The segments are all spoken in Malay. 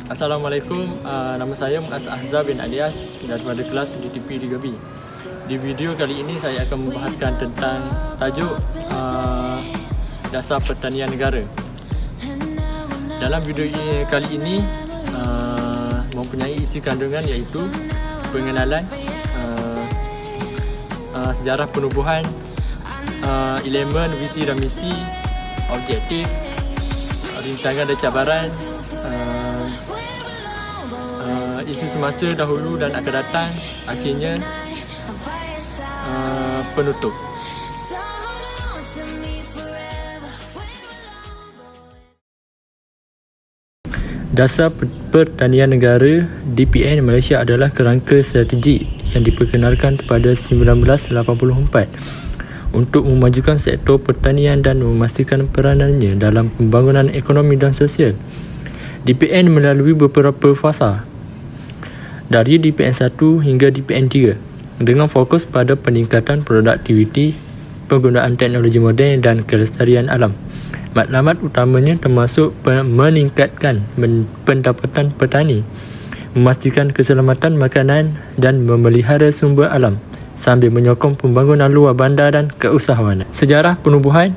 Assalamualaikum, nama saya Muaz Ahzar bin Alias daripada kelas DTP 3B. Di video kali ini saya akan membahaskan tentang tajuk dasar pertanian negara. Dalam video kali ini mempunyai isi kandungan iaitu pengenalan sejarah penubuhan, elemen, visi dan misi, objektif, rintangan dan cabaran, isu semasa dahulu dan akan datang, akhirnya penutup. Dasar Pertanian Negara DPN Malaysia adalah kerangka strategik yang diperkenalkan pada 1984 untuk memajukan sektor pertanian dan memastikan peranannya dalam pembangunan ekonomi dan sosial. DPN melalui beberapa fasa, dari DPN 1 hingga DPN 3, dengan fokus pada peningkatan produktiviti, penggunaan teknologi moden dan kelestarian alam. Matlamat utamanya termasuk meningkatkan pendapatan petani, memastikan keselamatan makanan dan memelihara sumber alam sambil menyokong pembangunan luar bandar dan keusahawanan. Sejarah penubuhan.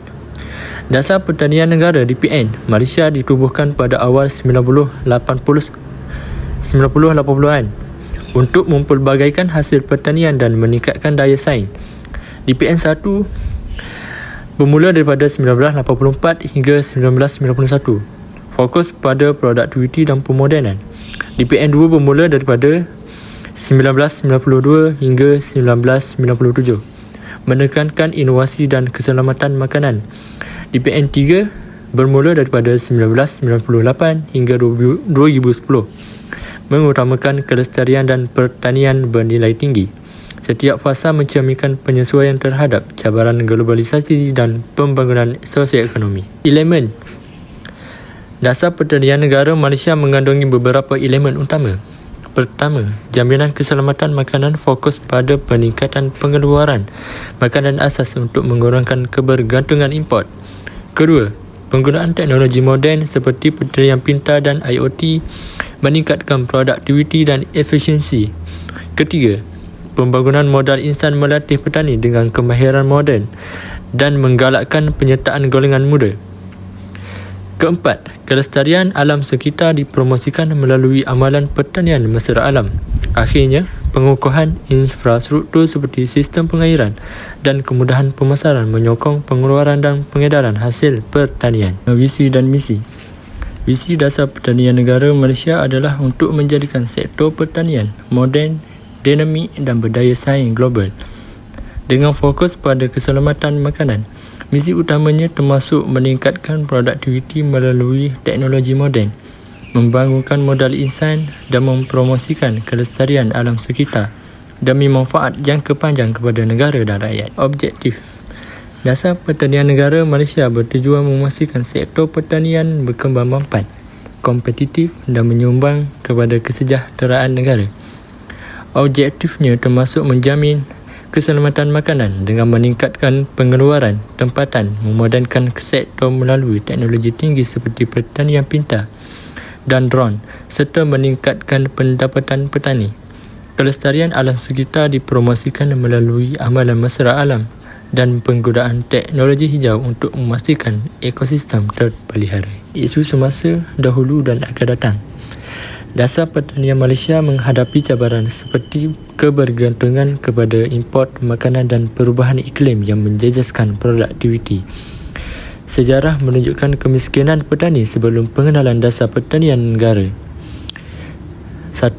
Dasar Pertanian Negara DPN Malaysia ditubuhkan pada awal 1980-an untuk mempelbagaikan hasil pertanian dan meningkatkan daya saing. DPN 1 bermula daripada 1984 hingga 1991, fokus pada produktiviti dan pemodenan. DPN 2 bermula daripada 1992 hingga 1997, menekankan inovasi dan keselamatan makanan. DPN 3 bermula daripada 1998 hingga 2010, mengutamakan kelestarian dan pertanian bernilai tinggi. Setiap fasa mencerminkan penyesuaian terhadap cabaran globalisasi dan pembangunan sosioekonomi. Elemen. Dasar Pertanian Negara Malaysia mengandungi beberapa elemen utama. Pertama, jaminan keselamatan makanan fokus pada peningkatan pengeluaran makanan asas untuk mengurangkan kebergantungan import. Kedua, penggunaan teknologi moden seperti pertanian pintar dan IoT meningkatkan produktiviti dan efisiensi. Ketiga, pembangunan modal insan melatih petani dengan kemahiran moden dan menggalakkan penyertaan golongan muda. Keempat, kelestarian alam sekitar dipromosikan melalui amalan pertanian mesra alam. Akhirnya, pengukuhan infrastruktur seperti sistem pengairan dan kemudahan pemasaran menyokong pengeluaran dan pengedaran hasil pertanian. Visi dan misi. Visi Dasar Pertanian Negara Malaysia adalah untuk menjadikan sektor pertanian moden, dinamik dan berdaya saing global dengan fokus pada keselamatan makanan. Misi utamanya termasuk meningkatkan produktiviti melalui teknologi moden, membangunkan modal insan dan mempromosikan kelestarian alam sekitar demi manfaat jangka panjang kepada negara dan rakyat. Objektif. Dasar Pertanian Negara Malaysia bertujuan memastikan sektor pertanian berkembang mampat, kompetitif dan menyumbang kepada kesejahteraan negara. Objektifnya termasuk menjamin keselamatan makanan dengan meningkatkan pengeluaran tempatan, memodenkan sektor melalui teknologi tinggi seperti pertanian pintar dan drone, serta meningkatkan pendapatan petani. Kelestarian alam sekitar dipromosikan melalui amalan mesra alam dan penggunaan teknologi hijau untuk memastikan ekosistem terpelihara. Isu semasa dahulu dan akan datang. Dasar Pertanian Malaysia menghadapi cabaran seperti kebergantungan kepada import makanan dan perubahan iklim yang menjejaskan produktiviti. Sejarah menunjukkan kemiskinan petani sebelum pengenalan Dasar Pertanian Negara. 1.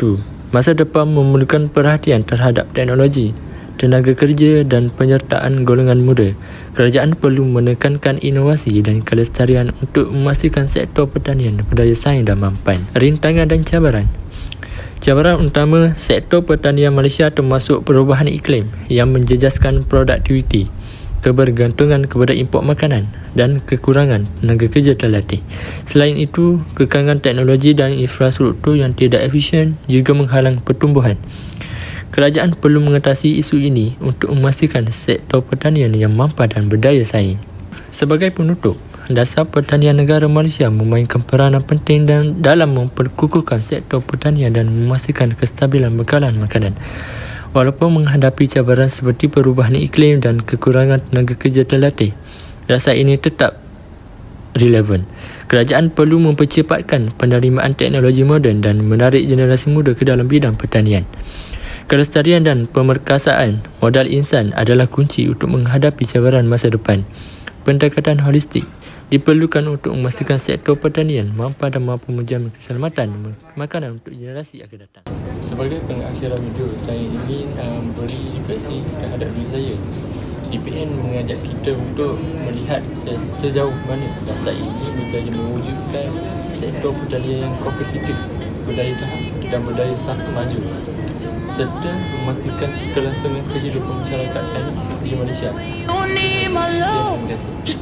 Masa depan memerlukan perhatian terhadap teknologi, tenaga kerja dan penyertaan golongan muda. Kerajaan perlu menekankan inovasi dan kelestarian untuk memastikan sektor pertanian berdaya saing dan mampan. Rintangan dan cabaran. Cabaran utama sektor pertanian Malaysia termasuk perubahan iklim yang menjejaskan produktiviti, kebergantungan kepada import makanan dan kekurangan tenaga kerja terlatih. Selain itu, kekangan teknologi dan infrastruktur yang tidak efisien juga menghalang pertumbuhan. Kerajaan perlu mengatasi isu ini untuk memastikan sektor pertanian yang mampu dan berdaya saing. Sebagai penutup, Dasar Pertanian Negara Malaysia memainkan peranan penting dalam memperkukuhkan sektor pertanian dan memastikan kestabilan bekalan makanan. Walaupun menghadapi cabaran seperti perubahan iklim dan kekurangan tenaga kerja terlatih, dasar ini tetap relevan. Kerajaan perlu mempercepatkan penerimaan teknologi moden dan menarik generasi muda ke dalam bidang pertanian. Kelestarian dan pemerkasaan modal insan adalah kunci untuk menghadapi cabaran masa depan. Pendekatan holistik diperlukan untuk memastikan sektor pertanian mampu menjamin keselamatan makanan untuk generasi akan datang. Sebagai pengakhiran video, saya ingin beri refleksi terhadap diri saya. DPN mengajak kita untuk melihat sejauh mana dasar ini menjadi mewujudkan sektor pertanian yang kompetitif, berdaya tahan dan berdaya saing maju, serta memastikan kelangsungan kehidupan masyarakat di Malaysia. Terima kasih.